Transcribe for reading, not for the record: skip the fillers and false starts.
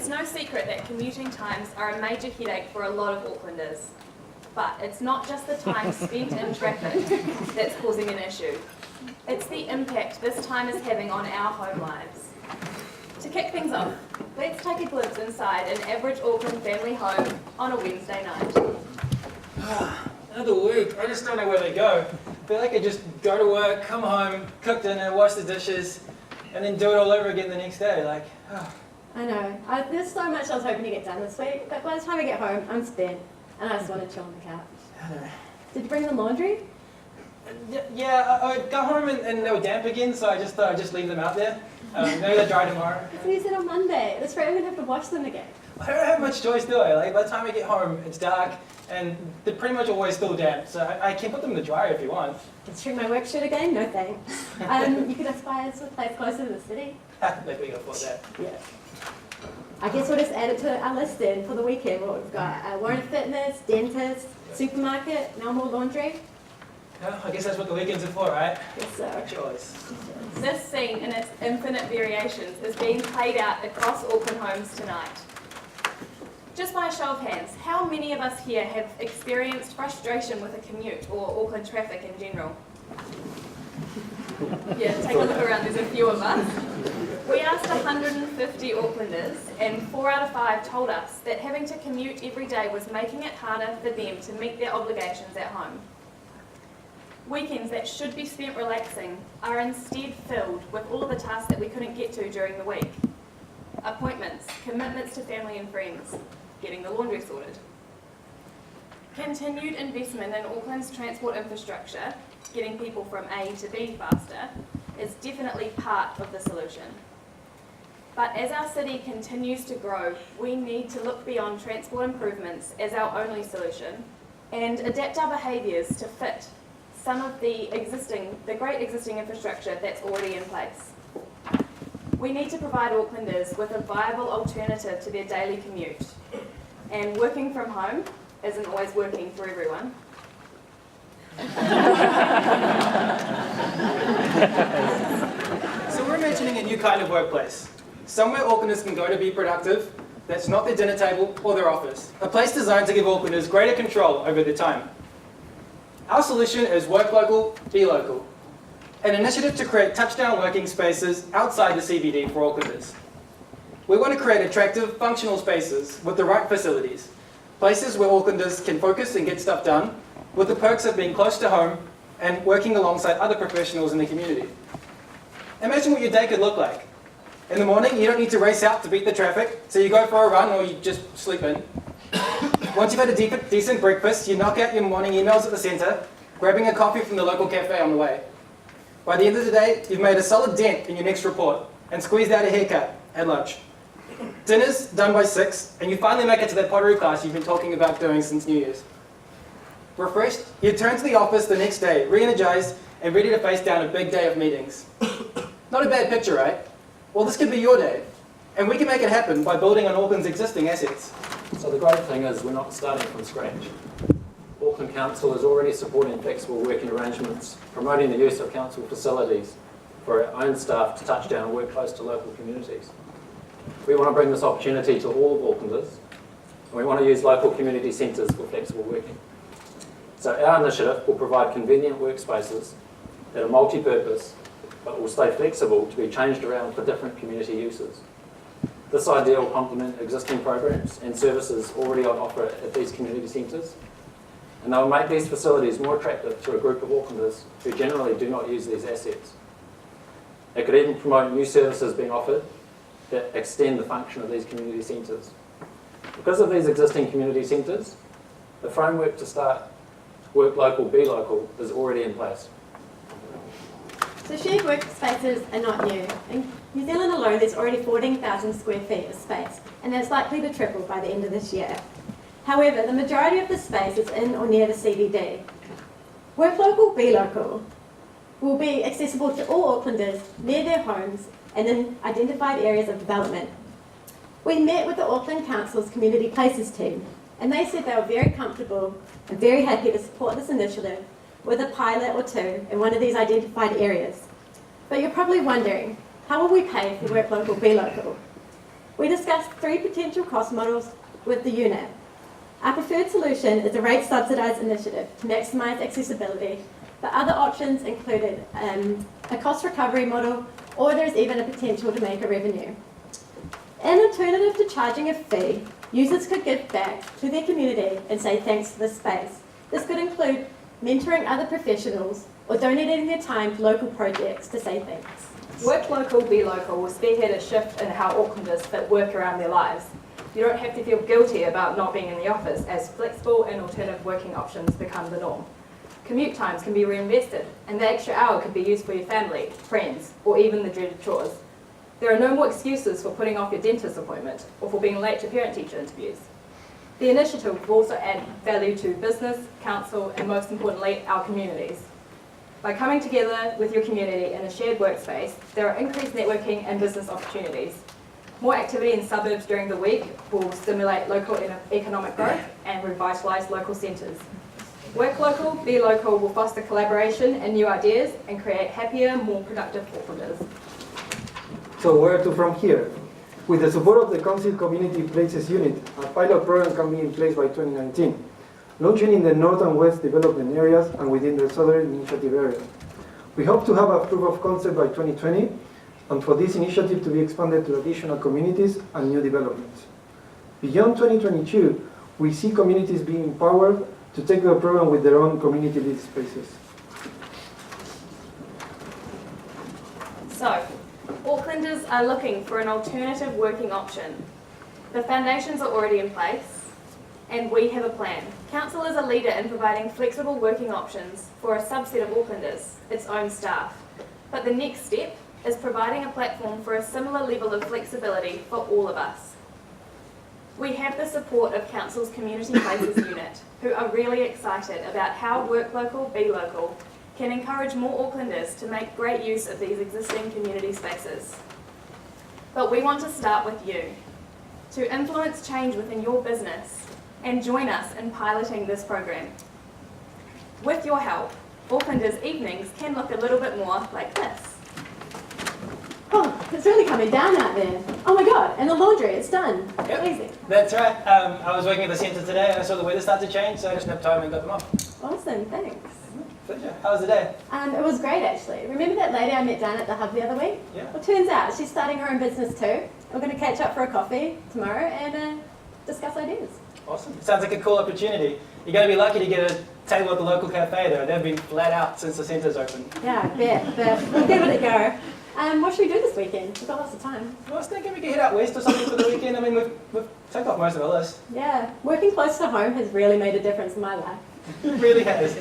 It's no secret that commuting times are a major headache for a lot of Aucklanders. But it's not just the time spent in traffic that's causing an issue. It's the impact this time is having on our home lives. To kick things off, let's take a glimpse inside an average Auckland family home on a Wednesday night. Another week. I just don't know where they go. I feel like I just go to work, come home, cook dinner, wash the dishes, and then do it all over again the next day. I know. There's so much I was hoping to get done this week, but by the time I get home, I'm spent, and I just want to chill on the couch. I know. Did you bring the laundry? Yeah, I got home and they were damp again, so I just thought I'd just leave them out there. Maybe they'll dry tomorrow. So you said on Monday. That's right, I'm going to have to wash them again. I don't have much choice, do I? By the time I get home, it's dark, and they're pretty much always still damp, so I can put them in the dryer if you want. Let's trim my work shirt again? No thanks. You could aspire to a place closer to the city. Maybe we can afford that. Yeah. I guess we'll just add it to our list then for the weekend. What we've got: Warren Fitness, dentist, supermarket, no more laundry. Yeah, I guess that's what the weekends are for, right? Yes, sir. Choice. This scene in its infinite variations is being played out across Auckland homes tonight. Just by a show of hands, how many of us here have experienced frustration with a commute or Auckland traffic in general? Yeah, take a look around, there's a few of us. We asked 150 Aucklanders, and 4 out of 5 told us that having to commute every day was making it harder for them to meet their obligations at home. Weekends that should be spent relaxing are instead filled with all of the tasks that we couldn't get to during the week. Appointments, commitments to family and friends, getting the laundry sorted. Continued investment in Auckland's transport infrastructure, getting people from A to B faster, is definitely part of the solution. But as our city continues to grow, we need to look beyond transport improvements as our only solution and adapt our behaviours to fit some of the great existing infrastructure that's already in place. We need to provide Aucklanders with a viable alternative to their daily commute. And working from home isn't always working for everyone. So we're imagining a new kind of workplace. Somewhere Aucklanders can go to be productive, that's not their dinner table or their office. A place designed to give Aucklanders greater control over their time. Our solution is Work Local, Be Local, an initiative to create touchdown working spaces outside the CBD for Aucklanders. We want to create attractive, functional spaces with the right facilities, places where Aucklanders can focus and get stuff done, with the perks of being close to home and working alongside other professionals in the community. Imagine what your day could look like. In the morning, you don't need to race out to beat the traffic, so you go for a run or you just sleep in. Once you've had a decent breakfast, you knock out your morning emails at the centre, grabbing a coffee from the local cafe on the way. By the end of the day, you've made a solid dent in your next report and squeezed out a haircut at lunch. Dinner's done by 6, and you finally make it to that pottery class you've been talking about doing since New Year's. Refreshed, you turn to the office the next day, re-energised and ready to face down a big day of meetings. Not a bad picture, right? Well, this could be your day, and we can make it happen by building on Auckland's existing assets. So the great thing is we're not starting from scratch. Auckland Council is already supporting flexible working arrangements, promoting the use of council facilities for our own staff to touch down and work close to local communities. We want to bring this opportunity to all of Aucklanders, and we want to use local community centres for flexible working. So our initiative will provide convenient workspaces that are multi-purpose, but will stay flexible to be changed around for different community uses. This idea will complement existing programs and services already on offer at these community centres, and they'll make these facilities more attractive to a group of Aucklanders who generally do not use these assets. It could even promote new services being offered that extend the function of these community centres. Because of these existing community centres, the framework to start Work Local, Be Local is already in place. So shared workspaces are not new. In New Zealand alone, there's already 14,000 square feet of space, and that's likely to triple by the end of this year. However, the majority of the space is in or near the CBD. Work Local, Be Local will be accessible to all Aucklanders near their homes and in identified areas of development. We met with the Auckland Council's Community Places team, and they said they were very comfortable and very happy to support this initiative with a pilot or two in one of these identified areas. But you're probably wondering, how will we pay for Work Local, Be Local? We discussed 3 potential cost models with the unit. Our preferred solution is a rate subsidised initiative to maximise accessibility, but other options included a cost recovery model, or there's even a potential to make a revenue. An alternative to charging a fee, users could give back to their community and say thanks for the space. This could include mentoring other professionals or donating their time to local projects to say thanks. Work local, be local will spearhead a shift in how Aucklanders fit work around their lives. You don't have to feel guilty about not being in the office as flexible and alternative working options become the norm. Commute times can be reinvested, and the extra hour could be used for your family, friends, or even the dreaded chores. There are no more excuses for putting off your dentist appointment or for being late to parent-teacher interviews. The initiative will also add value to business, council, and most importantly, our communities. By coming together with your community in a shared workspace, there are increased networking and business opportunities. More activity in suburbs during the week will stimulate local economic growth and revitalise local centres. Work local, be local will foster collaboration and new ideas and create happier, more productive Aucklanders. So where to from here? With the support of the Council Community Places Unit, a pilot program can be in place by 2019, launching in the North and West development areas and within the Southern Initiative area. We hope to have a proof of concept by 2020, and for this initiative to be expanded to additional communities and new developments. Beyond 2022, we see communities being empowered to take the program with their own community lead spaces. So, Aucklanders are looking for an alternative working option. The foundations are already in place, and we have a plan. Council is a leader in providing flexible working options for a subset of Aucklanders, its own staff. But the next step is providing a platform for a similar level of flexibility for all of us. We have the support of Council's Community Places Unit, who are really excited about how Work Local, Be Local can encourage more Aucklanders to make great use of these existing community spaces. But we want to start with you, to influence change within your business and join us in piloting this program. With your help, Aucklanders' evenings can look a little bit more like this. Oh, it's really coming down out there. Oh my god, and the laundry, it's done. Yep. Amazing. That's right. I was working at the centre today and I saw the weather start to change, so I just nipped home and got them off. Awesome, thanks. Pleasure. How was the day? It was great actually. Remember that lady I met down at the hub the other week? Yeah. Well, turns out she's starting her own business too. We're going to catch up for a coffee tomorrow and discuss ideas. Awesome. Sounds like a cool opportunity. You're going to be lucky to get a table at the local cafe though. They've been flat out since the centre's open. Yeah, I bet, but we'll give it a go. What should we do this weekend? We've got lots of time. I was thinking we could head out west or something for the weekend. I mean, we've taken off most of our list. Yeah, working close to home has really made a difference in my life. It really has.